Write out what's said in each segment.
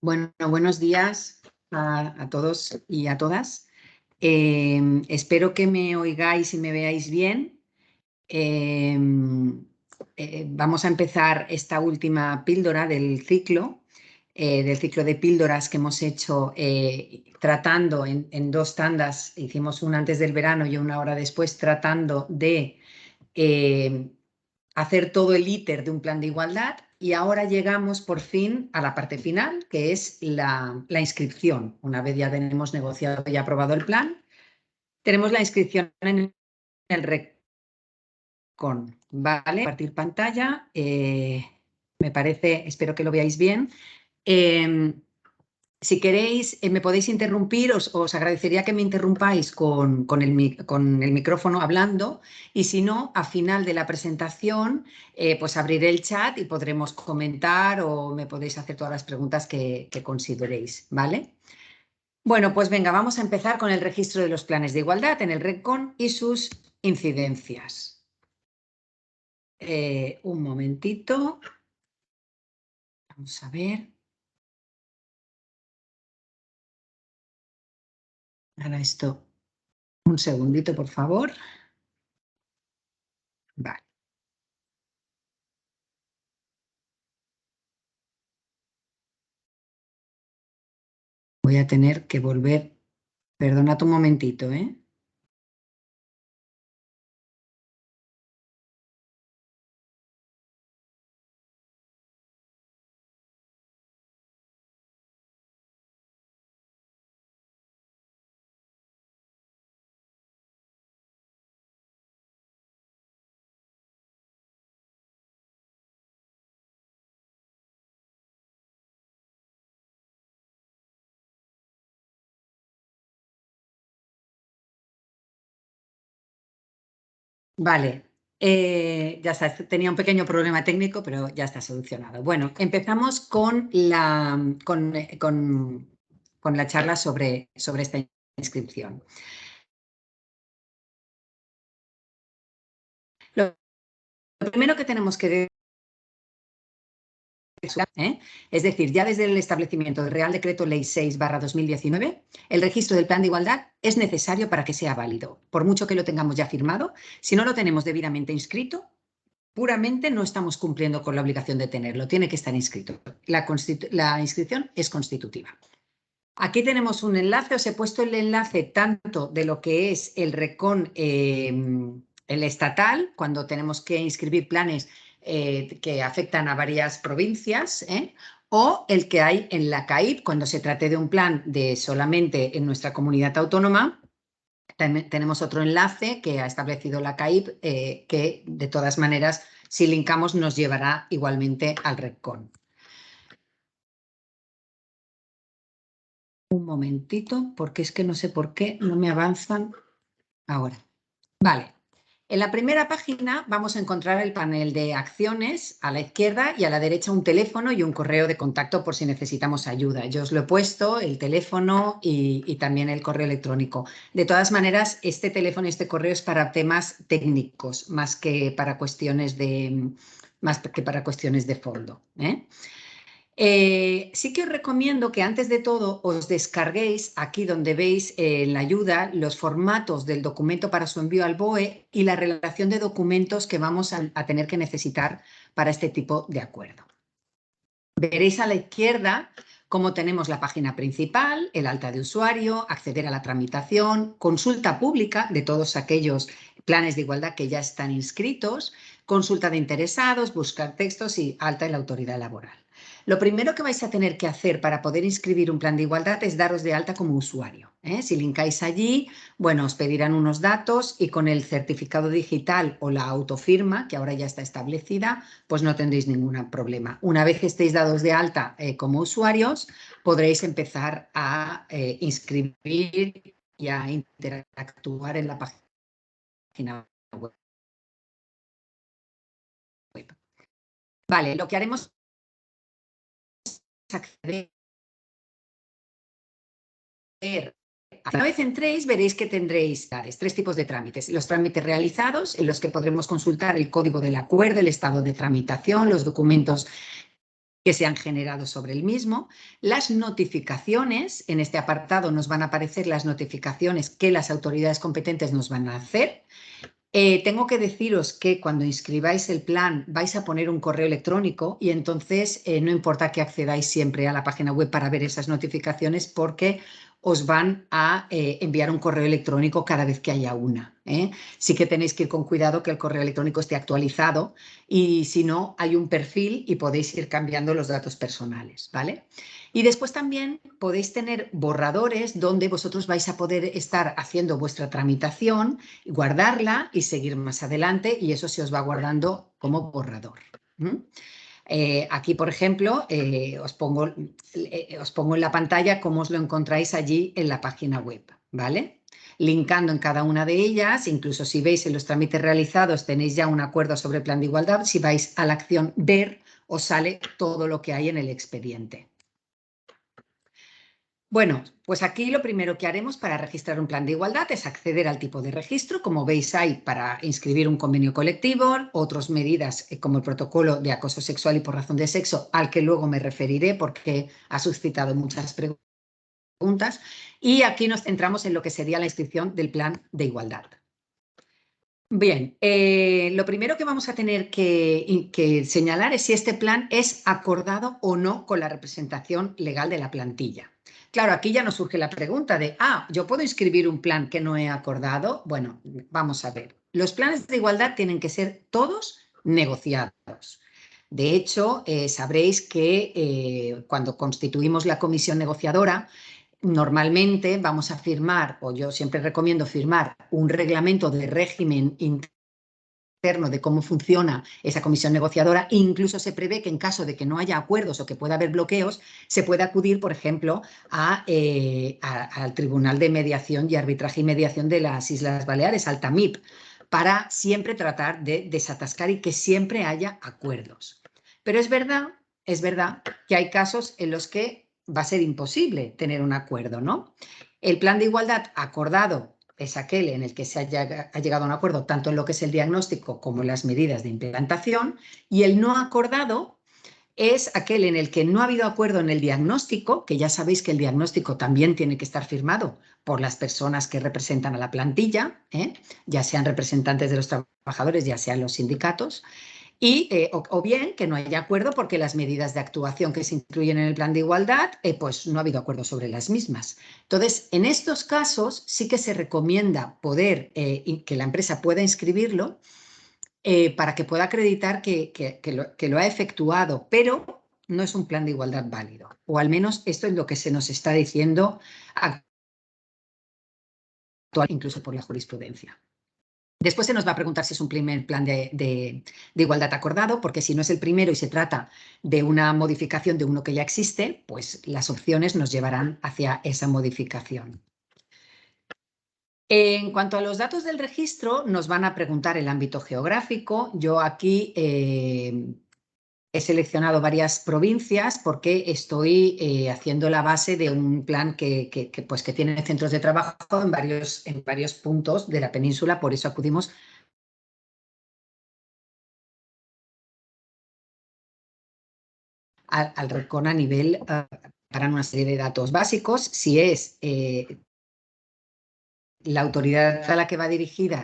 Bueno, buenos días a todos y a todas. Espero que me oigáis y me veáis bien. Vamos a empezar esta última píldora del ciclo de píldoras que hemos hecho tratando en dos tandas. Hicimos una antes del verano y una hora después, tratando de hacer todo el íter de un plan de igualdad, y ahora llegamos por fin a la parte final, que es la inscripción. Una vez ya tenemos negociado y aprobado el plan, tenemos la inscripción en el RECON. Vale, compartir pantalla. Me parece, espero que lo veáis bien. Si queréis, me podéis interrumpir, os agradecería que me interrumpáis con el micrófono hablando, y si no, a final de la presentación, pues abriré el chat y podremos comentar o me podéis hacer todas las preguntas que consideréis, ¿vale? Bueno, pues venga, vamos a empezar con el registro de los planes de igualdad en el RECON y sus incidencias. Un momentito. Vamos a ver. Ahora esto, un segundito, por favor. Vale. Voy a tener que volver. Perdonad un momentito, ¿eh? Vale, ya está, tenía un pequeño problema técnico, pero ya está solucionado. Bueno, empezamos con la charla sobre esta inscripción. Lo primero que tenemos que decir, es decir, ya desde el establecimiento del Real Decreto Ley 6/2019, el registro del plan de igualdad es necesario para que sea válido. Por mucho que lo tengamos ya firmado, si no lo tenemos debidamente inscrito, puramente no estamos cumpliendo con la obligación de tenerlo, tiene que estar inscrito. La inscripción es constitutiva. Aquí tenemos un enlace, os he puesto el enlace tanto de lo que es el RECON, el estatal, cuando tenemos que inscribir planes que afectan a varias provincias, o el que hay en la CAIP, cuando se trate de un plan de solamente en nuestra comunidad autónoma. También tenemos otro enlace que ha establecido la CAIP, que de todas maneras, si linkamos, nos llevará igualmente al RECON. Un momentito, porque es que no sé por qué no me avanzan ahora. Vale. En la primera página vamos a encontrar el panel de acciones a la izquierda y a la derecha un teléfono y un correo de contacto por si necesitamos ayuda. Yo os lo he puesto, el teléfono y también el correo electrónico. De todas maneras, este teléfono y este correo es para temas técnicos más que para cuestiones de fondo, ¿eh? Sí que os recomiendo que antes de todo os descarguéis aquí donde veis en la ayuda los formatos del documento para su envío al BOE y la relación de documentos que vamos a tener que necesitar para este tipo de acuerdo. Veréis a la izquierda cómo tenemos la página principal, el alta de usuario, acceder a la tramitación, consulta pública de todos aquellos planes de igualdad que ya están inscritos, consulta de interesados, buscar textos y alta en la autoridad laboral. Lo primero que vais a tener que hacer para poder inscribir un plan de igualdad es daros de alta como usuario, ¿eh? Si linkáis allí, bueno, os pedirán unos datos y con el certificado digital o la autofirma, que ahora ya está establecida, pues no tendréis ningún problema. Una vez que estéis dados de alta como usuarios, podréis empezar a inscribir y a interactuar en la página web. Vale, lo que haremos acceder. Una vez entréis, veréis que tendréis tres tipos de trámites. Los trámites realizados, en los que podremos consultar el código del acuerdo, el estado de tramitación, los documentos que se han generado sobre el mismo. Las notificaciones, en este apartado nos van a aparecer las notificaciones que las autoridades competentes nos van a hacer. Tengo que deciros que cuando inscribáis el plan vais a poner un correo electrónico y entonces no importa que accedáis siempre a la página web para ver esas notificaciones porque os van a enviar un correo electrónico cada vez que haya una. Sí que tenéis que ir con cuidado que el correo electrónico esté actualizado y si no, hay un perfil y podéis ir cambiando los datos personales, ¿vale? Y después también podéis tener borradores donde vosotros vais a poder estar haciendo vuestra tramitación, guardarla y seguir más adelante y eso se os va guardando como borrador. Aquí, por ejemplo, os pongo en la pantalla cómo os lo encontráis allí en la página web, ¿vale? Linkando en cada una de ellas, incluso si veis en los trámites realizados tenéis ya un acuerdo sobre el plan de igualdad, si vais a la acción ver, os sale todo lo que hay en el expediente. Bueno, pues aquí lo primero que haremos para registrar un plan de igualdad es acceder al tipo de registro. Como veis, hay para inscribir un convenio colectivo, otras medidas como el protocolo de acoso sexual y por razón de sexo, al que luego me referiré porque ha suscitado muchas preguntas. Y aquí nos centramos en lo que sería la inscripción del plan de igualdad. Bien, lo primero que vamos a tener que señalar es si este plan es acordado o no con la representación legal de la plantilla. Claro, aquí ya nos surge la pregunta de, ¿yo puedo inscribir un plan que no he acordado? Bueno, vamos a ver. Los planes de igualdad tienen que ser todos negociados. De hecho, sabréis que cuando constituimos la comisión negociadora, normalmente vamos a firmar, o yo siempre recomiendo firmar, un reglamento de régimen interno de cómo funciona esa comisión negociadora. Incluso se prevé que en caso de que no haya acuerdos o que pueda haber bloqueos, se puede acudir, por ejemplo, al Tribunal de Mediación y Arbitraje y Mediación de las Islas Baleares, al TAMIP, para siempre tratar de desatascar y que siempre haya acuerdos. Pero es verdad que hay casos en los que va a ser imposible tener un acuerdo, ¿no? El plan de igualdad acordado es aquel en el que se ha llegado a un acuerdo tanto en lo que es el diagnóstico como en las medidas de implantación, y el no acordado es aquel en el que no ha habido acuerdo en el diagnóstico, que ya sabéis que el diagnóstico también tiene que estar firmado por las personas que representan a la plantilla, ya sean representantes de los trabajadores, ya sean los sindicatos, o bien que no haya acuerdo porque las medidas de actuación que se incluyen en el plan de igualdad, pues no ha habido acuerdo sobre las mismas. Entonces, en estos casos sí que se recomienda que la empresa pueda inscribirlo para que pueda acreditar que lo ha efectuado, pero no es un plan de igualdad válido. O al menos esto es lo que se nos está diciendo actualmente, incluso por la jurisprudencia. Después se nos va a preguntar si es un primer plan de igualdad acordado, porque si no es el primero y se trata de una modificación de uno que ya existe, pues las opciones nos llevarán hacia esa modificación. En cuanto a los datos del registro, nos van a preguntar el ámbito geográfico. Yo aquí he seleccionado varias provincias porque estoy haciendo la base de un plan que tiene centros de trabajo en varios puntos de la península, por eso acudimos al RECON a nivel para una serie de datos básicos. Si es la autoridad a la que va dirigida,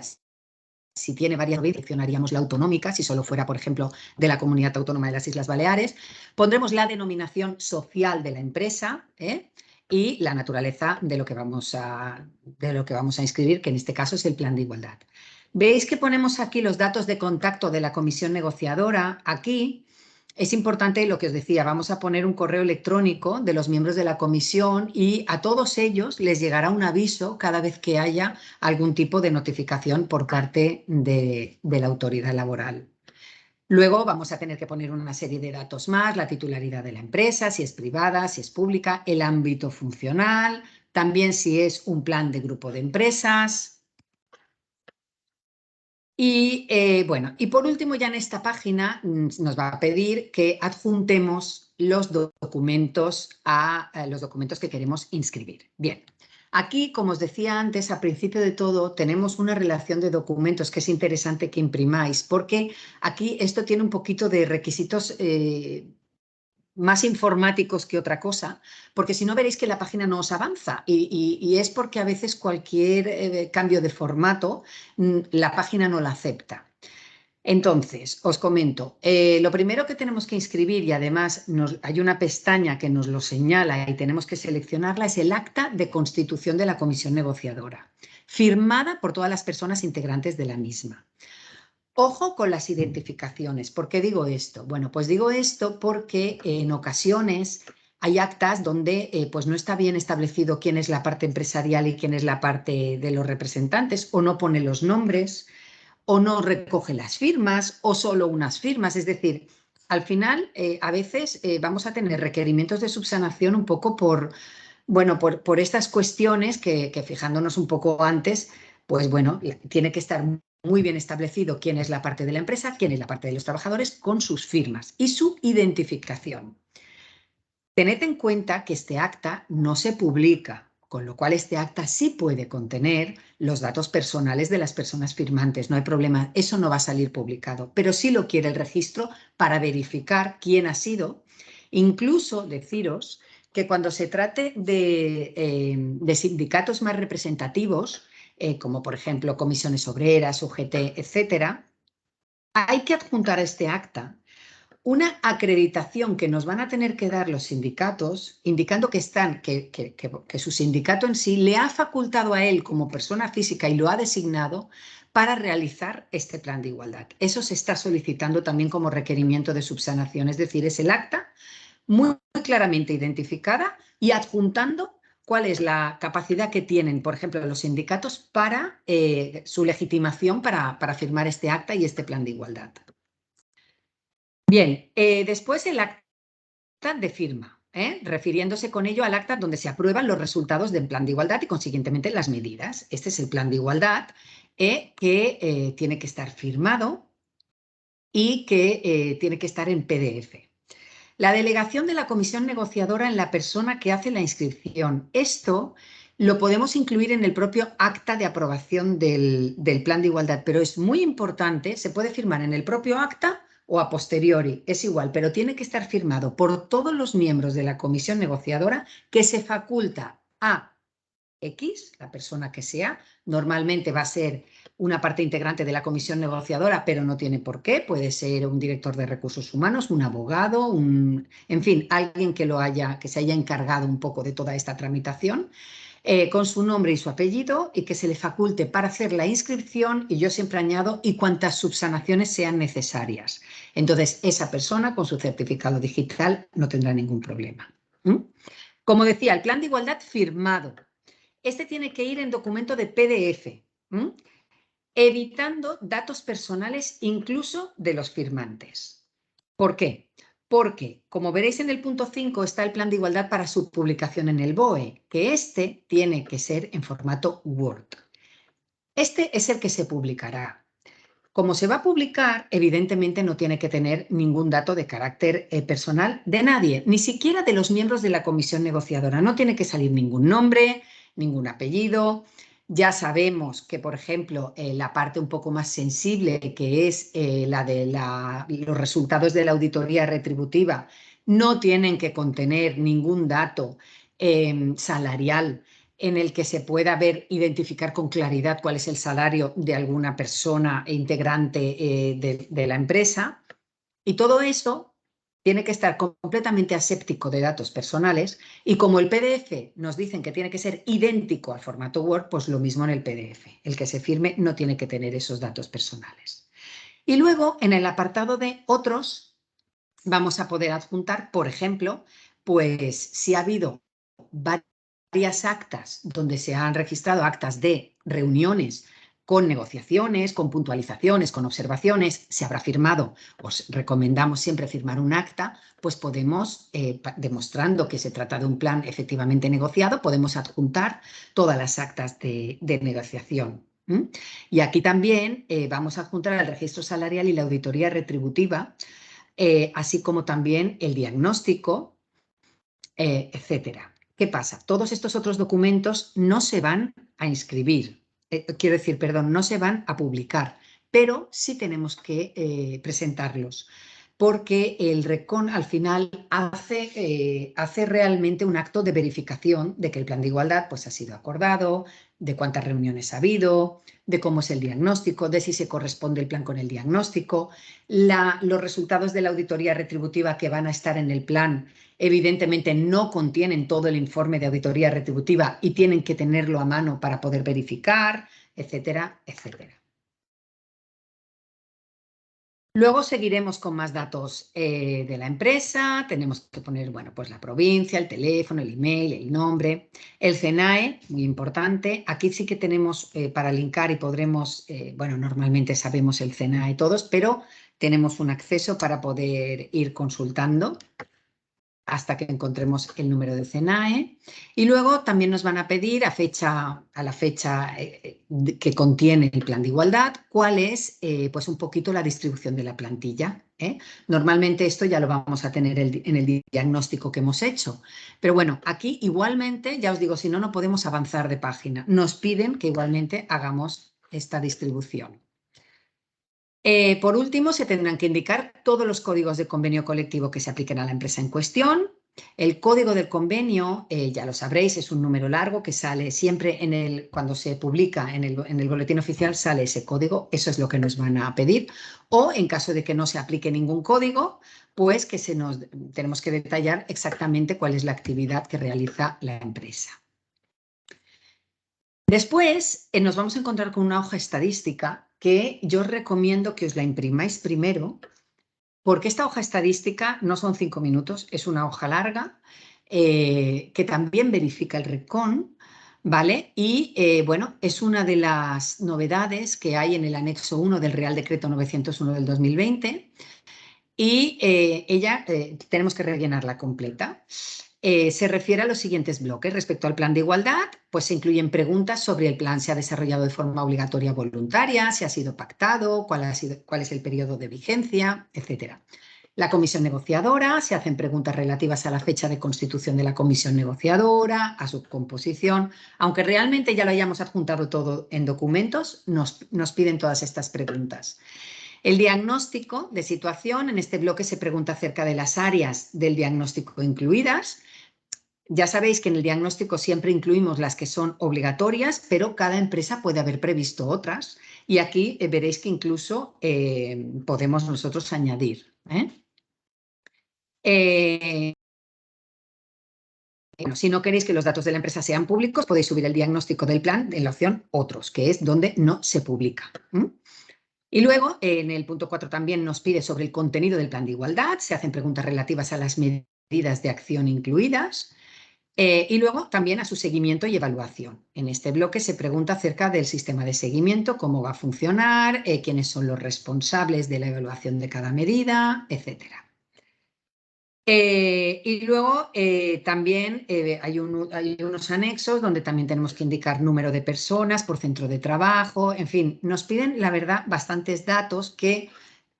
si tiene varias provincias, seleccionaríamos la autonómica, si solo fuera, por ejemplo, de la Comunidad Autónoma de las Islas Baleares. Pondremos la denominación social de la empresa y la naturaleza de lo que vamos a inscribir, que en este caso es el plan de igualdad. Veis que ponemos aquí los datos de contacto de la comisión negociadora. Aquí es importante lo que os decía, vamos a poner un correo electrónico de los miembros de la comisión y a todos ellos les llegará un aviso cada vez que haya algún tipo de notificación por parte de la autoridad laboral. Luego vamos a tener que poner una serie de datos más, la titularidad de la empresa, si es privada, si es pública, el ámbito funcional, también si es un plan de grupo de empresas. Y y por último, ya en esta página nos va a pedir que adjuntemos los documentos a los documentos que queremos inscribir. Bien, aquí, como os decía antes, al principio de todo, tenemos una relación de documentos que es interesante que imprimáis, porque aquí esto tiene un poquito de requisitos más informáticos que otra cosa, porque si no veréis que la página no os avanza y es porque a veces cualquier cambio de formato la página no la acepta. Entonces, os comento, lo primero que tenemos que inscribir, y además hay una pestaña que nos lo señala y tenemos que seleccionarla, es el acta de constitución de la comisión negociadora, firmada por todas las personas integrantes de la misma. Ojo con las identificaciones. ¿Por qué digo esto? Bueno, pues digo esto porque en ocasiones hay actas donde pues no está bien establecido quién es la parte empresarial y quién es la parte de los representantes, o no pone los nombres, o no recoge las firmas, o solo unas firmas. Es decir, al final a veces vamos a tener requerimientos de subsanación un poco por estas cuestiones que fijándonos un poco antes, pues bueno, tiene que estar muy bien establecido quién es la parte de la empresa, quién es la parte de los trabajadores, con sus firmas y su identificación. Tened en cuenta que este acta no se publica, con lo cual este acta sí puede contener los datos personales de las personas firmantes, no hay problema, eso no va a salir publicado, pero sí lo quiere el registro para verificar quién ha sido. Incluso deciros que cuando se trate de sindicatos más representativos, como por ejemplo comisiones obreras, UGT, etcétera, hay que adjuntar a este acta una acreditación que nos van a tener que dar los sindicatos, indicando que su sindicato en sí le ha facultado a él como persona física y lo ha designado para realizar este plan de igualdad. Eso se está solicitando también como requerimiento de subsanación, es decir, es el acta muy claramente identificada y adjuntando cuál es la capacidad que tienen, por ejemplo, los sindicatos para su legitimación para firmar este acta y este plan de igualdad. Bien, después el acta de firma, refiriéndose con ello al acta donde se aprueban los resultados del plan de igualdad y consiguientemente las medidas. Este es el plan de igualdad que tiene que estar firmado y que tiene que estar en PDF. La delegación de la comisión negociadora en la persona que hace la inscripción. Esto lo podemos incluir en el propio acta de aprobación del plan de igualdad, pero es muy importante, se puede firmar en el propio acta o a posteriori, es igual, pero tiene que estar firmado por todos los miembros de la comisión negociadora que se faculta a X, la persona que sea, normalmente va a ser una parte integrante de la comisión negociadora, pero no tiene por qué, puede ser un director de recursos humanos, un abogado, en fin, alguien que se haya encargado un poco de toda esta tramitación, con su nombre y su apellido, y que se le faculte para hacer la inscripción, y yo siempre añado, y cuantas subsanaciones sean necesarias. Entonces, esa persona con su certificado digital no tendrá ningún problema. Como decía, el plan de igualdad firmado. Este tiene que ir en documento de PDF, evitando datos personales incluso de los firmantes. ¿Por qué? Porque, como veréis en el punto 5, está el plan de igualdad para su publicación en el BOE, que este tiene que ser en formato Word. Este es el que se publicará. Como se va a publicar, evidentemente no tiene que tener ningún dato de carácter personal de nadie, ni siquiera de los miembros de la comisión negociadora. No tiene que salir ningún nombre, ningún apellido. Ya sabemos que, por ejemplo, la parte un poco más sensible, que es la de los resultados de la auditoría retributiva, no tienen que contener ningún dato salarial en el que se pueda identificar con claridad cuál es el salario de alguna persona integrante de la empresa. Y todo eso tiene que estar completamente aséptico de datos personales, y como el PDF nos dicen que tiene que ser idéntico al formato Word, pues lo mismo en el PDF. El que se firme no tiene que tener esos datos personales. Y luego, en el apartado de otros, vamos a poder adjuntar, por ejemplo, pues si ha habido varias actas donde se han registrado actas de reuniones con negociaciones, con puntualizaciones, con observaciones, se habrá firmado, os recomendamos siempre firmar un acta, pues podemos, demostrando que se trata de un plan efectivamente negociado, podemos adjuntar todas las actas de negociación. Y aquí también vamos a adjuntar el registro salarial y la auditoría retributiva, así como también el diagnóstico, etcétera. ¿Qué pasa? Todos estos otros documentos no se van a inscribir, quiero decir, perdón, no se van a publicar, pero sí tenemos que presentarlos. porque el RECON al final hace realmente un acto de verificación de que el plan de igualdad pues, ha sido acordado, de cuántas reuniones ha habido, de cómo es el diagnóstico, de si se corresponde el plan con el diagnóstico. Los resultados de la auditoría retributiva que van a estar en el plan evidentemente no contienen todo el informe de auditoría retributiva y tienen que tenerlo a mano para poder verificar, etcétera, etcétera. Luego seguiremos con más datos de la empresa. Tenemos que poner, bueno, pues la provincia, el teléfono, el email, el nombre, el CENAE, muy importante. Aquí sí que tenemos para linkar y podremos, bueno, normalmente sabemos el CENAE todos, pero tenemos un acceso para poder ir consultando hasta que encontremos el número de CENAE. Y luego también nos van a pedir a la fecha que contiene el plan de igualdad, cuál es pues un poquito la distribución de la plantilla. Normalmente esto ya lo vamos a tener en el diagnóstico que hemos hecho. Pero bueno, aquí igualmente, ya os digo, si no, no podemos avanzar de página. Nos piden que igualmente hagamos esta distribución. Por último, se tendrán que indicar todos los códigos de convenio colectivo que se apliquen a la empresa en cuestión. El código del convenio, ya lo sabréis, es un número largo que sale siempre cuando se publica en el boletín oficial, sale ese código, eso es lo que nos van a pedir. O en caso de que no se aplique ningún código, pues que tenemos que detallar exactamente cuál es la actividad que realiza la empresa. Después nos vamos a encontrar con una hoja estadística que yo os recomiendo que os la imprimáis primero, porque esta hoja estadística no son 5 minutos, es una hoja larga que también verifica el RECON, ¿vale? Y bueno, es una de las novedades que hay en el anexo 1 del Real Decreto 901 del 2020 y tenemos que rellenarla completa. Se refiere a los siguientes bloques. Respecto al plan de igualdad, pues se incluyen preguntas sobre el plan se ha desarrollado de forma obligatoria o voluntaria, si ha sido pactado, cuál es el periodo de vigencia, etc. La comisión negociadora, se hacen preguntas relativas a la fecha de constitución de la comisión negociadora, a su composición. Aunque realmente ya lo hayamos adjuntado todo en documentos, nos piden todas estas preguntas. El diagnóstico de situación, en este bloque se pregunta acerca de las áreas del diagnóstico incluidas. Ya sabéis que en el diagnóstico siempre incluimos las que son obligatorias, pero cada empresa puede haber previsto otras. Y aquí veréis que incluso podemos nosotros añadir. Bueno, si no queréis que los datos de la empresa sean públicos, podéis subir el diagnóstico del plan en la opción Otros, que es donde no se publica. Y luego, en el punto 4 también nos pide sobre el contenido del plan de igualdad, se hacen preguntas relativas a las medidas de acción incluidas y luego también a su seguimiento y evaluación. En este bloque se pregunta acerca del sistema de seguimiento, cómo va a funcionar, quiénes son los responsables de la evaluación de cada medida, etcétera. Y luego también hay unos anexos donde también tenemos que indicar número de personas por centro de trabajo, en fin, nos piden, la verdad, bastantes datos que,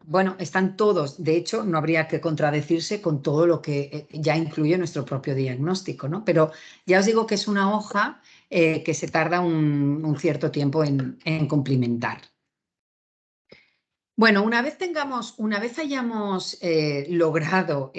bueno, están todos, de hecho, no habría que contradecirse con todo lo que ya incluye nuestro propio diagnóstico, ¿no? Pero ya os digo que es una hoja que se tarda un cierto tiempo en cumplimentar. Bueno, una vez hayamos logrado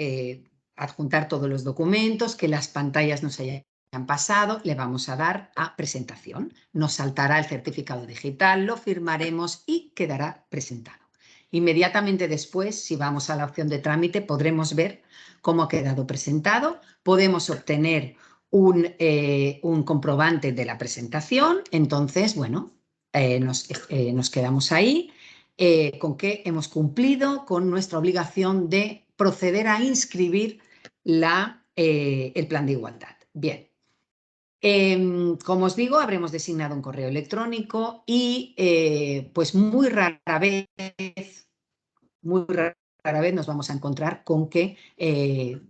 adjuntar todos los documentos, que las pantallas nos hayan pasado, le vamos a dar a presentación. Nos saltará el certificado digital, lo firmaremos y quedará presentado. Inmediatamente después, si vamos a la opción de trámite, podremos ver cómo ha quedado presentado. Podemos obtener un comprobante de la presentación. Entonces, bueno, nos quedamos ahí. Con que hemos cumplido con nuestra obligación de proceder a inscribir el plan de igualdad. Bien, como os digo, habremos designado un correo electrónico y pues muy rara vez nos vamos a encontrar con que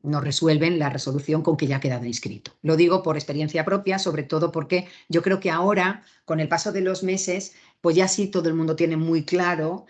nos resuelven la resolución con que ya ha quedado inscrito. Lo digo por experiencia propia, sobre todo porque yo creo que ahora, con el paso de los meses, pues ya sí todo el mundo tiene muy claro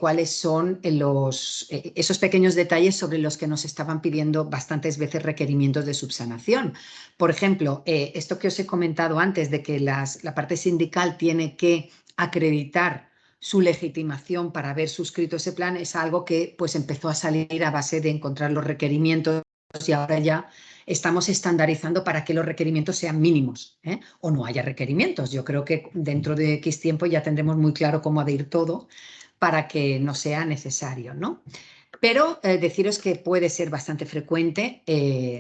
cuáles son esos pequeños detalles sobre los que nos estaban pidiendo bastantes veces requerimientos de subsanación. Por ejemplo, esto que os he comentado antes de que la parte sindical tiene que acreditar su legitimación para haber suscrito ese plan es algo que pues empezó a salir a base de encontrar los requerimientos y ahora ya estamos estandarizando para que los requerimientos sean mínimos, ¿eh? O no haya requerimientos. Yo creo que dentro de X tiempo ya tendremos muy claro cómo ha de ir todo para que no sea necesario, ¿no? Pero deciros que puede ser bastante frecuente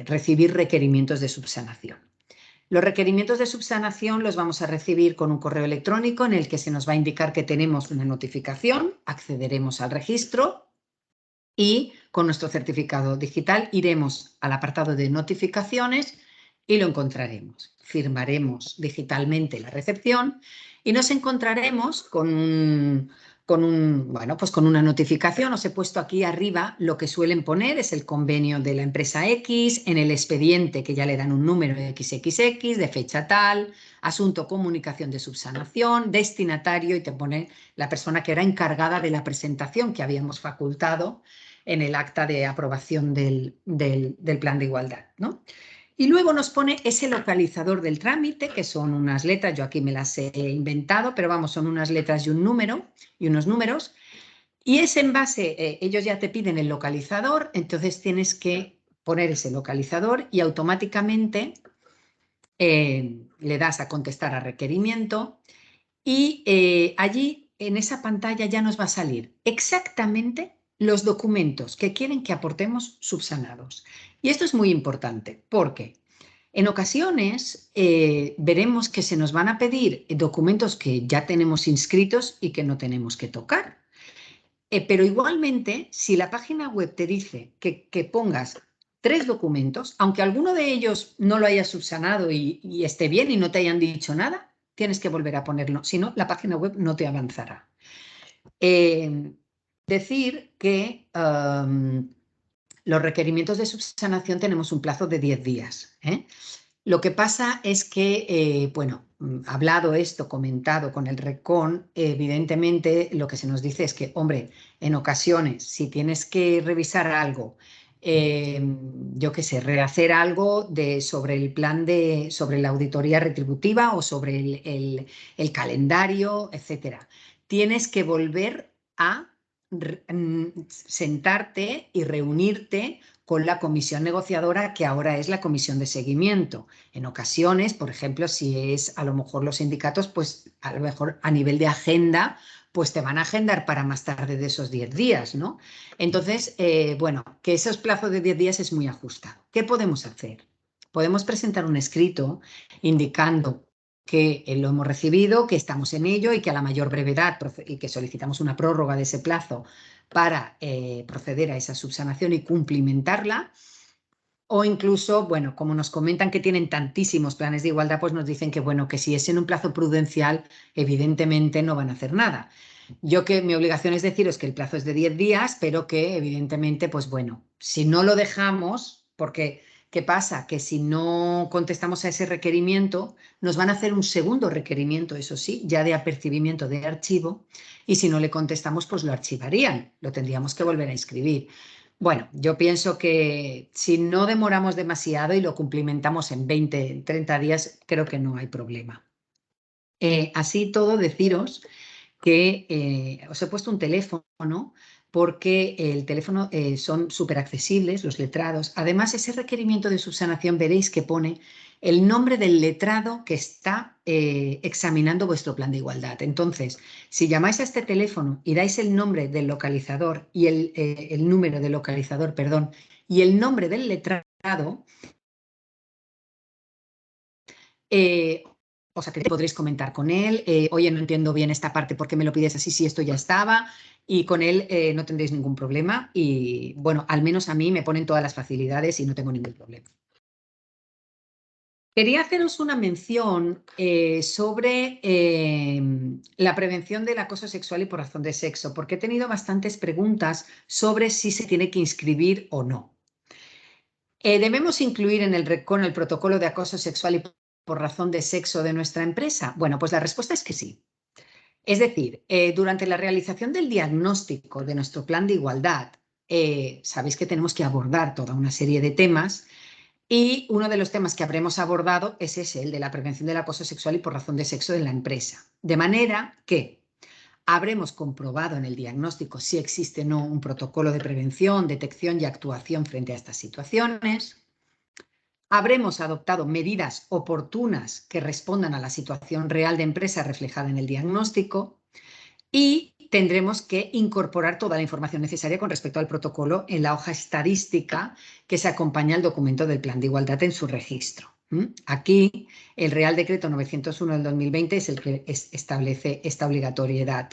recibir requerimientos de subsanación. Los requerimientos de subsanación los vamos a recibir con un correo electrónico en el que se nos va a indicar que tenemos una notificación, accederemos al registro y con nuestro certificado digital iremos al apartado de notificaciones y lo encontraremos. Firmaremos digitalmente la recepción y nos encontraremos con una notificación. Os he puesto aquí arriba lo que suelen poner, es el convenio de la empresa X, en el expediente que ya le dan un número XXX, de fecha tal, asunto comunicación de subsanación, destinatario y te pone la persona que era encargada de la presentación que habíamos facultado en el acta de aprobación del plan de igualdad, ¿no? Y luego nos pone ese localizador del trámite, que son unas letras, yo aquí me las he inventado, pero vamos, son unas letras y un número, y unos números, y es en base, ellos ya te piden el localizador, entonces tienes que poner ese localizador y automáticamente le das a contestar a requerimiento y allí en esa pantalla ya nos va a salir exactamente los documentos que quieren que aportemos subsanados. Y esto es muy importante porque en ocasiones veremos que se nos van a pedir documentos que ya tenemos inscritos y que no tenemos que tocar. Pero igualmente, si la página web te dice que pongas 3 documentos, aunque alguno de ellos no lo hayas subsanado y esté bien y no te hayan dicho nada, tienes que volver a ponerlo, si no, la página web no te avanzará. Decir que los requerimientos de subsanación tenemos un plazo de 10 días. Lo que pasa es que, hablado esto, comentado con el RECON, evidentemente lo que se nos dice es que, hombre, en ocasiones, si tienes que revisar algo, yo qué sé, rehacer algo sobre el plan sobre la auditoría retributiva o sobre el calendario, etcétera, tienes que volver a sentarte y reunirte con la comisión negociadora, que ahora es la comisión de seguimiento. En ocasiones, por ejemplo, si es a lo mejor los sindicatos, pues a lo mejor a nivel de agenda, pues te van a agendar para más tarde de esos 10 días, ¿no? Entonces, que esos plazos de 10 días es muy ajustado. ¿Qué podemos hacer? Podemos presentar un escrito indicando que lo hemos recibido, que estamos en ello y que a la mayor brevedad y que solicitamos una prórroga de ese plazo para proceder a esa subsanación y cumplimentarla. O incluso, como nos comentan que tienen tantísimos planes de igualdad, pues nos dicen que si es en un plazo prudencial, evidentemente no van a hacer nada. Mi obligación es deciros que el plazo es de 10 días, pero que evidentemente, si no lo dejamos, porque ¿qué pasa? Que si no contestamos a ese requerimiento, nos van a hacer un segundo requerimiento, eso sí, ya de apercibimiento de archivo, y si no le contestamos, pues lo archivarían, lo tendríamos que volver a inscribir. Bueno, yo pienso que si no demoramos demasiado y lo cumplimentamos en 20, 30 días, creo que no hay problema. Así todo, deciros que os he puesto un teléfono porque el teléfono son súper accesibles, los letrados. Además, ese requerimiento de subsanación veréis que pone el nombre del letrado que está examinando vuestro plan de igualdad. Entonces, si llamáis a este teléfono y dais el nombre del localizador y el número del localizador, perdón, y el nombre del letrado, o sea, que podréis comentar con él, oye, no entiendo bien esta parte, ¿por qué me lo pides así si esto ya estaba? Y con él no tendréis ningún problema y, al menos a mí me ponen todas las facilidades y no tengo ningún problema. Quería haceros una mención sobre la prevención del acoso sexual y por razón de sexo, porque he tenido bastantes preguntas sobre si se tiene que inscribir o no. ¿Debemos incluir en el RECON el protocolo de acoso sexual y por razón de sexo de nuestra empresa? Bueno, pues la respuesta es que sí. Es decir, durante la realización del diagnóstico de nuestro plan de igualdad, sabéis que tenemos que abordar toda una serie de temas y uno de los temas que habremos abordado es ese, el de la prevención del acoso sexual y por razón de sexo en la empresa. De manera que Habremos comprobado en el diagnóstico si existe o no un protocolo de prevención, detección y actuación frente a estas situaciones. Habremos adoptado medidas oportunas que respondan a la situación real de empresa reflejada en el diagnóstico y tendremos que incorporar toda la información necesaria con respecto al protocolo en la hoja estadística que se acompaña al documento del Plan de Igualdad en su registro. Aquí, el Real Decreto 901 del 2020 es el que establece esta obligatoriedad.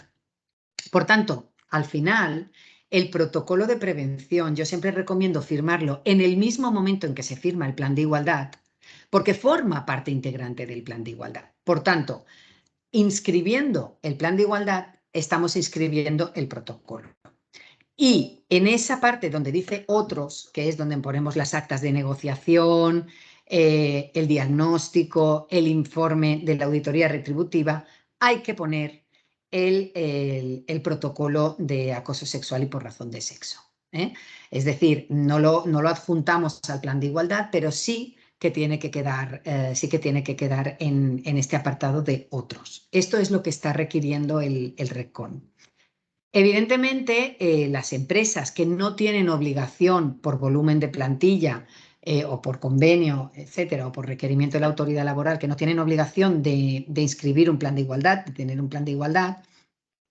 Por tanto, al final, el protocolo de prevención, yo siempre recomiendo firmarlo en el mismo momento en que se firma el Plan de Igualdad, porque forma parte integrante del Plan de Igualdad. Por tanto, inscribiendo el Plan de Igualdad, estamos inscribiendo el protocolo. Y en esa parte donde dice otros, que es donde ponemos las actas de negociación, el diagnóstico, el informe de la auditoría retributiva, hay que poner el protocolo de acoso sexual y por razón de sexo. Es decir, no lo adjuntamos al Plan de Igualdad, pero sí que tiene que quedar, en este apartado de otros. Esto es lo que está requiriendo el RECON. Evidentemente, las empresas que no tienen obligación por volumen de plantilla o por convenio, etcétera, o por requerimiento de la autoridad laboral, que no tienen obligación de inscribir un plan de igualdad, de tener un plan de igualdad,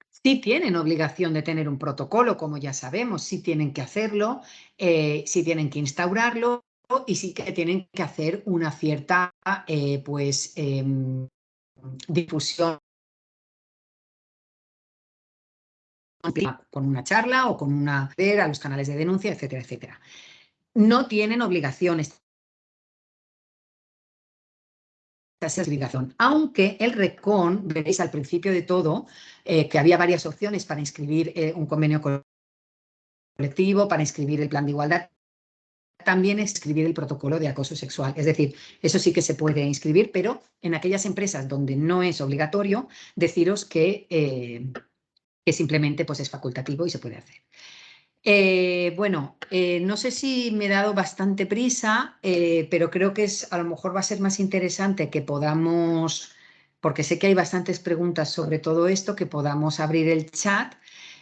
sí tienen obligación de tener un protocolo, como ya sabemos, sí tienen que hacerlo, sí tienen que instaurarlo y sí que tienen que hacer una cierta difusión con una charla o con una a los canales de denuncia, etcétera, etcétera. No tienen obligaciones. Esa obligación. Aunque el RECON, veréis al principio de todo, que había varias opciones para inscribir un convenio colectivo, para inscribir el plan de igualdad, también escribir el protocolo de acoso sexual. Es decir, eso sí que se puede inscribir, pero en aquellas empresas donde no es obligatorio, deciros que simplemente pues, es facultativo y se puede hacer. No sé si me he dado bastante prisa, pero creo que a lo mejor va a ser más interesante que podamos, porque sé que hay bastantes preguntas sobre todo esto, que podamos abrir el chat.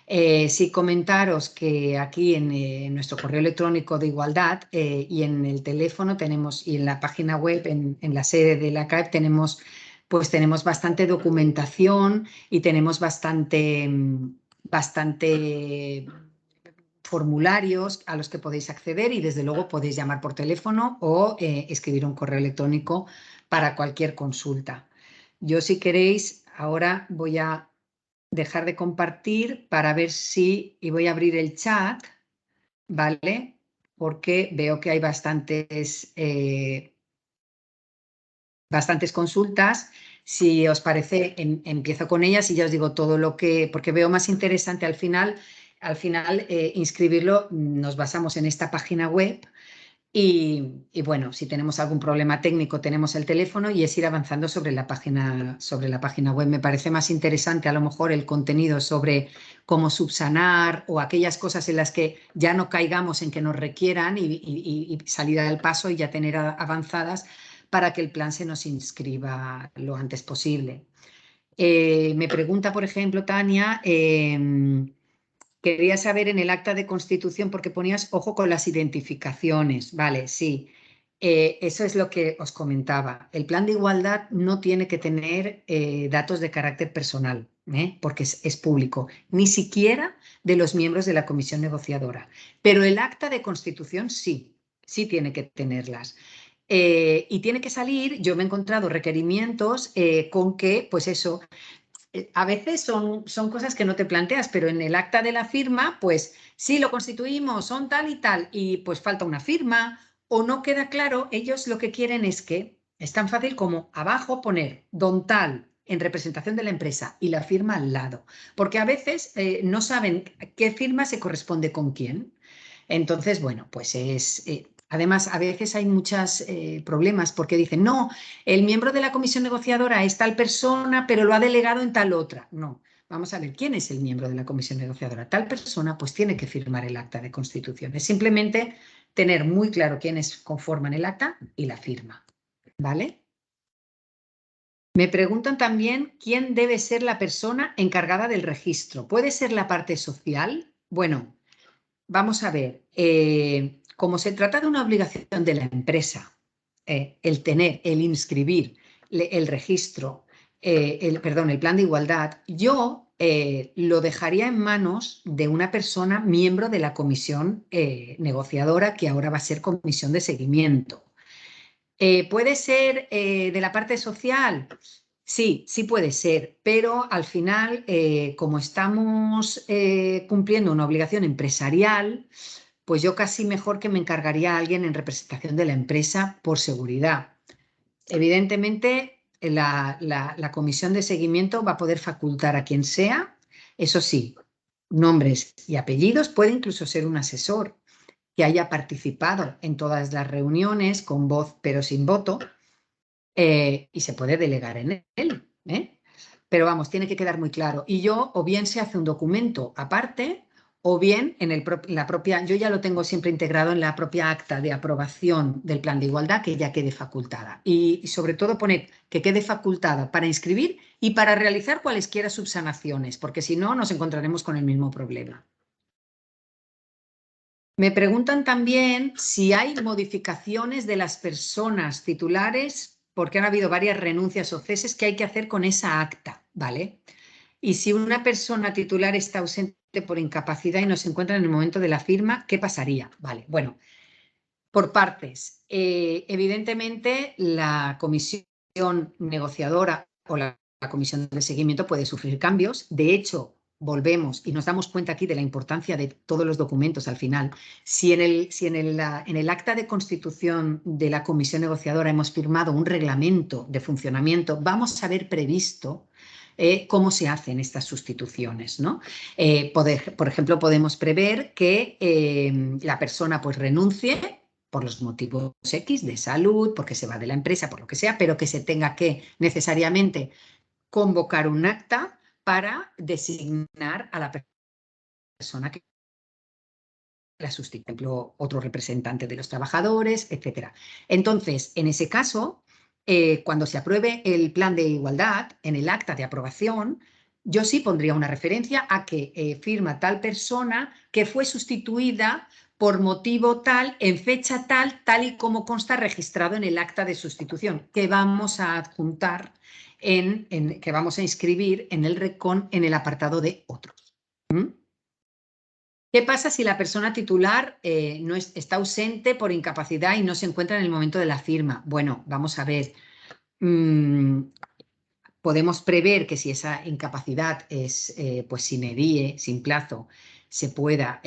Sí comentaros que aquí en nuestro correo electrónico de Igualdad y en el teléfono tenemos, y en la página web, en la sede de la CAEP tenemos bastante documentación y tenemos bastante formularios a los que podéis acceder y desde luego podéis llamar por teléfono o escribir un correo electrónico para cualquier consulta. Yo, si queréis, ahora voy a dejar de compartir para ver si, y voy a abrir el chat, ¿vale? Porque veo que hay bastantes consultas. Si os parece, empiezo con ellas y ya os digo todo lo que, porque veo más interesante al final inscribirlo. Nos basamos en esta página web y bueno, si tenemos algún problema técnico tenemos el teléfono y es ir avanzando sobre la página web. Me parece más interesante a lo mejor el contenido sobre cómo subsanar o aquellas cosas en las que ya no caigamos en que nos requieran y salir al paso y ya tener avanzadas para que el plan se nos inscriba lo antes posible. Me pregunta, por ejemplo, Tania, quería saber en el acta de constitución, porque ponías ojo con las identificaciones. Vale, sí. Eso es lo que os comentaba. El plan de igualdad no tiene que tener datos de carácter personal, porque es público, ni siquiera de los miembros de la comisión negociadora. Pero el acta de constitución sí tiene que tenerlas. Y tiene que salir, yo me he encontrado requerimientos con que, pues eso, a veces son cosas que no te planteas, pero en el acta de la firma, pues sí lo constituimos, son tal y pues falta una firma o no queda claro. Ellos lo que quieren es tan fácil como abajo poner don tal en representación de la empresa y la firma al lado, porque a veces no saben qué firma se corresponde con quién. Entonces, bueno, pues además, a veces hay muchos problemas porque dicen, no, el miembro de la comisión negociadora es tal persona, pero lo ha delegado en tal otra. No, vamos a ver, ¿quién es el miembro de la comisión negociadora? Tal persona, pues tiene que firmar el acta de constitución. Es simplemente tener muy claro quiénes conforman el acta y la firma, ¿vale? Me preguntan también quién debe ser la persona encargada del registro. ¿Puede ser la parte social? Bueno, vamos a ver. Como se trata de una obligación de la empresa, el inscribir el registro, perdón, el plan de igualdad, yo lo dejaría en manos de una persona miembro de la comisión negociadora, que ahora va a ser comisión de seguimiento. ¿Puede ser de la parte social? Sí, sí puede ser, pero al final, como estamos cumpliendo una obligación empresarial, pues yo casi mejor que me encargaría a alguien en representación de la empresa por seguridad. Evidentemente, la comisión de seguimiento va a poder facultar a quien sea, eso sí, nombres y apellidos, puede incluso ser un asesor que haya participado en todas las reuniones con voz pero sin voto, y se puede delegar en él, ¿eh? Pero vamos, tiene que quedar muy claro. Y yo, o bien se hace un documento aparte, o bien en la propia, yo ya lo tengo siempre integrado en la propia acta de aprobación del plan de igualdad, que ya quede facultada. Y sobre todo poner que quede facultada para inscribir y para realizar cualesquiera subsanaciones, porque si no nos encontraremos con el mismo problema. Me preguntan también si hay modificaciones de las personas titulares, porque han habido varias renuncias o ceses que hay que hacer con esa acta, ¿vale? Y si una persona titular está ausente por incapacidad y no se encuentra en el momento de la firma, ¿qué pasaría? Vale, bueno, por partes. Evidentemente, la comisión negociadora o la comisión de seguimiento puede sufrir cambios. De hecho, volvemos y nos damos cuenta aquí de la importancia de todos los documentos al final. Si en el acta de constitución de la comisión negociadora hemos firmado un reglamento de funcionamiento, vamos a haber previsto cómo se hacen estas sustituciones, ¿no? Por ejemplo, podemos prever que la persona pues renuncie por los motivos X de salud, porque se va de la empresa, por lo que sea, pero que se tenga que necesariamente convocar un acta para designar a la persona que la sustituye, por ejemplo, otro representante de los trabajadores, etcétera. Entonces, en ese caso, cuando se apruebe el plan de igualdad en el acta de aprobación, yo sí pondría una referencia a que firma tal persona que fue sustituida por motivo tal, en fecha tal, tal y como consta registrado en el acta de sustitución, que vamos a adjuntar, que vamos a inscribir en el RECON en el apartado de otros. ¿Mm? ¿Qué pasa si la persona titular no está ausente por incapacidad y no se encuentra en el momento de la firma? Bueno, vamos a ver. Podemos prever que si esa incapacidad es pues sine die, sin plazo, se pueda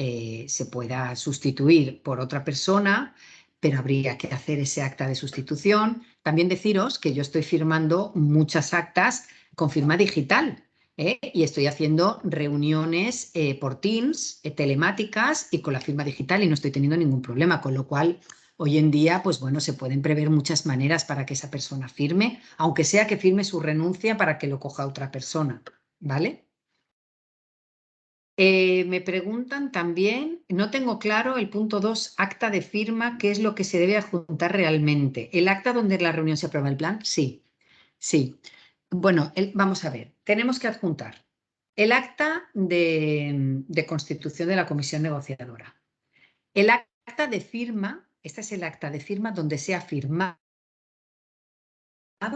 sustituir por otra persona, pero habría que hacer ese acta de sustitución. También deciros que yo estoy firmando muchas actas con firma digital, y estoy haciendo reuniones por Teams, telemáticas y con la firma digital y no estoy teniendo ningún problema, con lo cual hoy en día, pues bueno, se pueden prever muchas maneras para que esa persona firme, aunque sea que firme su renuncia para que lo coja otra persona, ¿vale? Me preguntan también, no tengo claro el punto 2, acta de firma, ¿qué es lo que se debe adjuntar realmente? ¿El acta donde la reunión se aprueba el plan? Sí, sí. Bueno, vamos a ver, tenemos que adjuntar el acta de constitución de la comisión negociadora, el acta de firma, este es el acta de firma donde se ha firmado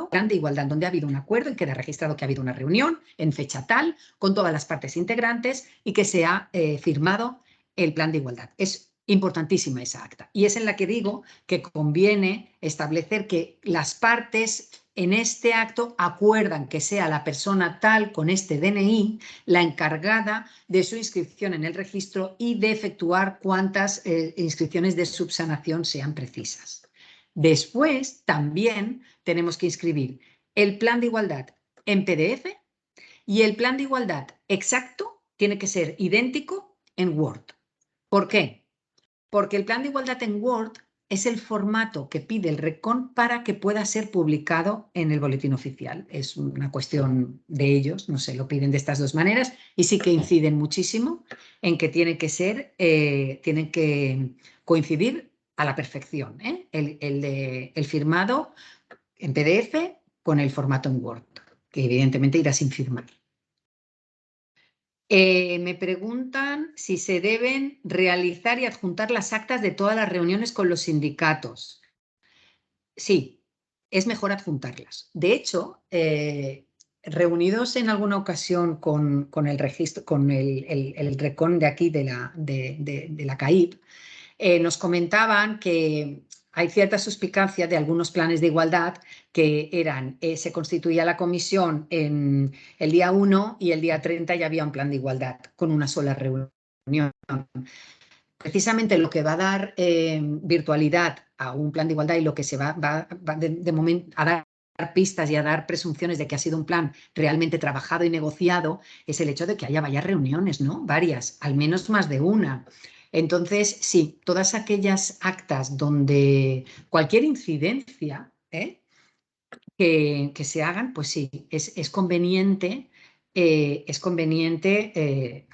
plan de igualdad, donde ha habido un acuerdo y queda registrado que ha habido una reunión en fecha tal, con todas las partes integrantes y que se ha firmado el plan de igualdad. Es importantísima esa acta y es en la que digo que conviene establecer que las partes en este acto acuerdan que sea la persona tal con este DNI la encargada de su inscripción en el registro y de efectuar cuantas inscripciones de subsanación sean precisas. Después, también tenemos que inscribir el plan de igualdad en PDF y el plan de igualdad exacto tiene que ser idéntico en Word. ¿Por qué? Porque el plan de igualdad en Word es el formato que pide el RECON para que pueda ser publicado en el boletín oficial. Es una cuestión de ellos, no sé, lo piden de estas dos maneras y sí que inciden muchísimo en que tiene que ser, tienen que coincidir a la perfección, ¿eh? El firmado en PDF con el formato en Word, que evidentemente irá sin firmar. Me preguntan si se deben realizar y adjuntar las actas de todas las reuniones con los sindicatos. Sí, es mejor adjuntarlas. De hecho, reunidos en alguna ocasión con el registro, con el RECON de aquí de la CAIP, nos comentaban que hay cierta suspicacia de algunos planes de igualdad que eran, se constituía la comisión en el día 1 y el día 30 ya había un plan de igualdad con una sola reunión. Precisamente lo que va a dar virtualidad a un plan de igualdad y lo que se va de momento a dar pistas y a dar presunciones de que ha sido un plan realmente trabajado y negociado es el hecho de que haya varias reuniones, ¿no? Varias, al menos más de una. Entonces, sí, todas aquellas actas donde cualquier incidencia que se hagan, pues sí, es conveniente,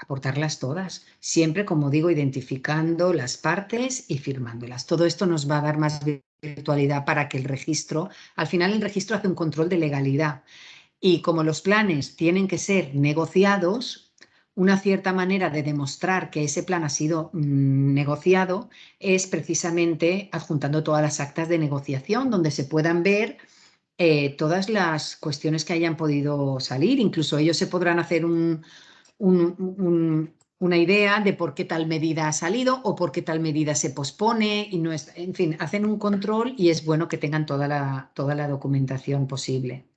aportarlas todas, siempre, como digo, identificando las partes y firmándolas. Todo esto nos va a dar más virtualidad para que el registro, al final el registro hace un control de legalidad y como los planes tienen que ser negociados, una cierta manera de demostrar que ese plan ha sido negociado es precisamente adjuntando todas las actas de negociación donde se puedan ver todas las cuestiones que hayan podido salir. Incluso ellos se podrán hacer una idea de por qué tal medida ha salido o por qué tal medida se pospone. Y no es, en fin, hacen un control y es bueno que tengan toda la documentación posible.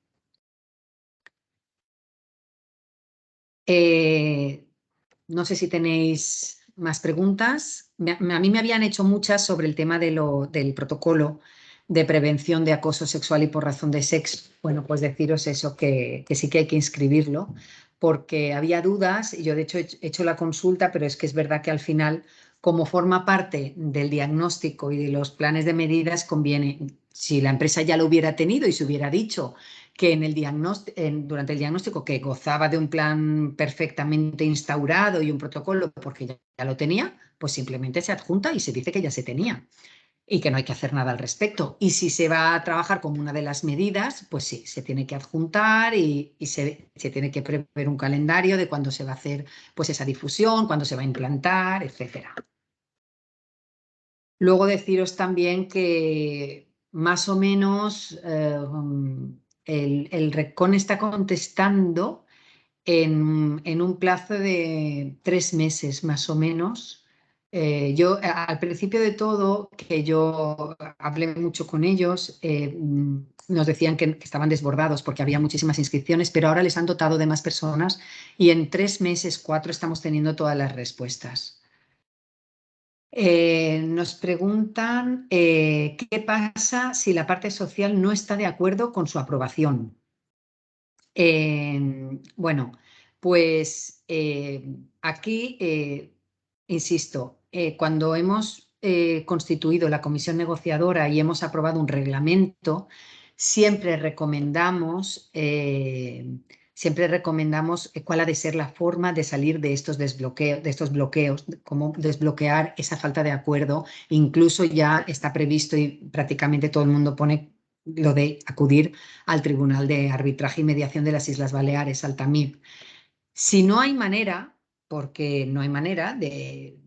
No sé si tenéis más preguntas. A mí me habían hecho muchas sobre el tema del protocolo de prevención de acoso sexual y por razón de sexo. Bueno, pues deciros eso, que sí que hay que inscribirlo, porque había dudas y yo de hecho he hecho la consulta, pero es que es verdad que al final, como forma parte del diagnóstico y de los planes de medidas, conviene, si la empresa ya lo hubiera tenido y se hubiera dicho que durante el diagnóstico que gozaba de un plan perfectamente instaurado y un protocolo porque ya lo tenía, pues simplemente se adjunta y se dice que ya se tenía y que no hay que hacer nada al respecto. Y si se va a trabajar como una de las medidas, pues sí, se tiene que adjuntar y se tiene que prever un calendario de cuándo se va a hacer pues esa difusión, cuándo se va a implantar, etcétera. Luego deciros también que más o menos el RECON está contestando en un plazo de 3 meses más o menos. Yo al principio de todo, que yo hablé mucho con ellos, nos decían que estaban desbordados porque había muchísimas inscripciones, pero ahora les han dotado de más personas y en 3 meses, 4, estamos teniendo todas las respuestas. Nos preguntan qué pasa si la parte social no está de acuerdo con su aprobación. Bueno, pues aquí, insisto, cuando hemos constituido la comisión negociadora y hemos aprobado un reglamento, siempre recomendamos cuál ha de ser la forma de salir de estos bloqueos, cómo desbloquear esa falta de acuerdo. Incluso ya está previsto y prácticamente todo el mundo pone lo de acudir al Tribunal de Arbitraje y Mediación de las Islas Baleares, al TAMIP. Si no hay manera, porque no hay manera,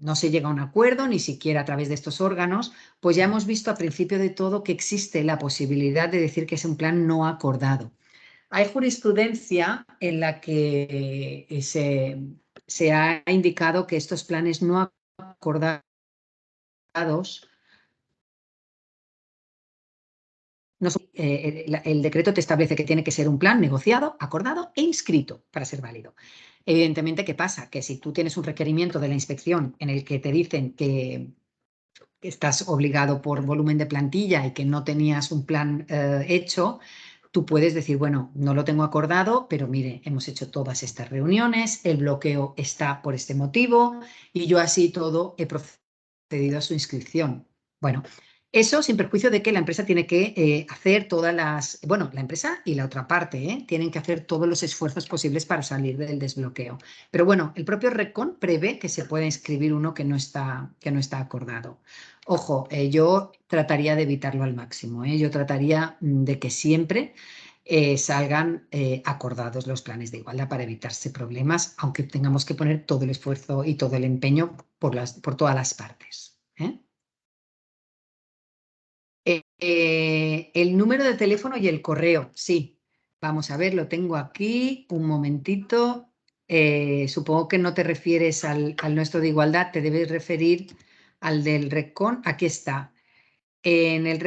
no se llega a un acuerdo, ni siquiera a través de estos órganos, pues ya hemos visto a principio de todo que existe la posibilidad de decir que es un plan no acordado. Hay jurisprudencia en la que se ha indicado que estos planes no acordados el decreto te establece que tiene que ser un plan negociado, acordado e inscrito para ser válido. Evidentemente, ¿qué pasa? Que si tú tienes un requerimiento de la inspección en el que te dicen que estás obligado por volumen de plantilla y que no tenías un plan hecho, tú puedes decir, bueno, no lo tengo acordado, pero mire, hemos hecho todas estas reuniones, el bloqueo está por este motivo y yo así todo he procedido a su inscripción. Bueno, eso sin perjuicio de que la empresa tiene que hacer la empresa y la otra parte, tienen que hacer todos los esfuerzos posibles para salir del desbloqueo. Pero bueno, el propio RECON prevé que se pueda inscribir uno que no está acordado. Ojo, yo trataría de evitarlo al máximo. Yo trataría de que siempre salgan acordados los planes de igualdad para evitarse problemas, aunque tengamos que poner todo el esfuerzo y todo el empeño por todas las partes. El número de teléfono y el correo, sí. Vamos a ver, lo tengo aquí, un momentito. Supongo que no te refieres al nuestro de igualdad, te debes referir al del RECON. Aquí está. En el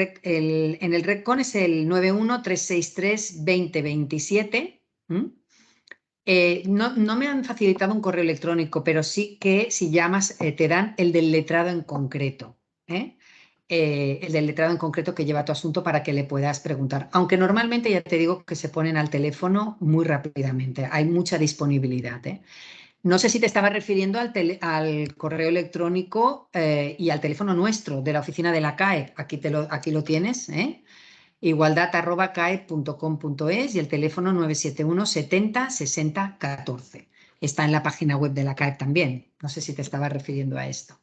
RECON es el 913632027. No me han facilitado un correo electrónico, pero sí que si llamas te dan el del letrado en concreto. El del letrado en concreto que lleva tu asunto para que le puedas preguntar. Aunque normalmente ya te digo que se ponen al teléfono muy rápidamente. Hay mucha disponibilidad. No sé si te estaba refiriendo al correo electrónico y al teléfono nuestro de la oficina de la CAE. Aquí lo tienes. Igualdad@caep.com.es y el teléfono 971 70 60 14. Está en la página web de la CAEP también. No sé si te estaba refiriendo a esto.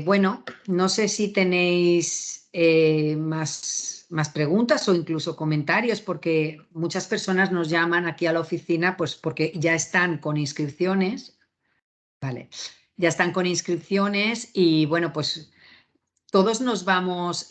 Bueno, no sé si tenéis más preguntas o incluso comentarios, porque muchas personas nos llaman aquí a la oficina pues porque ya están con inscripciones. Vale, ya están con inscripciones y bueno, pues todos nos vamos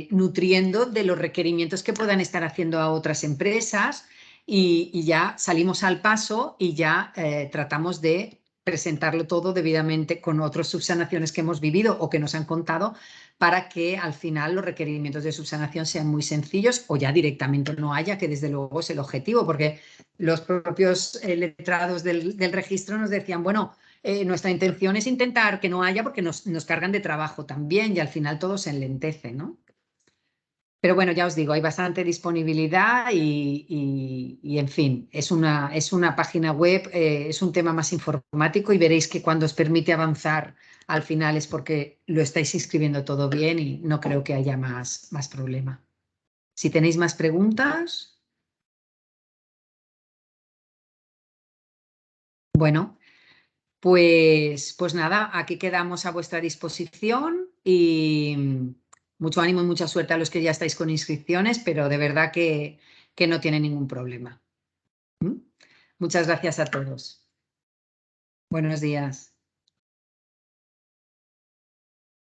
nutriendo de los requerimientos que puedan estar haciendo a otras empresas y ya salimos al paso y ya tratamos de presentarlo todo debidamente con otras subsanaciones que hemos vivido o que nos han contado para que al final los requerimientos de subsanación sean muy sencillos o ya directamente no haya, que desde luego es el objetivo, porque los propios letrados del registro nos decían, bueno, nuestra intención es intentar que no haya porque nos cargan de trabajo también y al final todo se enlentece, ¿no? Pero bueno, ya os digo, hay bastante disponibilidad y, en fin, es una página web, es un tema más informático y veréis que cuando os permite avanzar al final es porque lo estáis inscribiendo todo bien y no creo que haya más problema. Si tenéis más preguntas, bueno. Pues nada, aquí quedamos a vuestra disposición y mucho ánimo y mucha suerte a los que ya estáis con inscripciones, pero de verdad que no tiene ningún problema. ¿Mm? Muchas gracias a todos. Buenos días.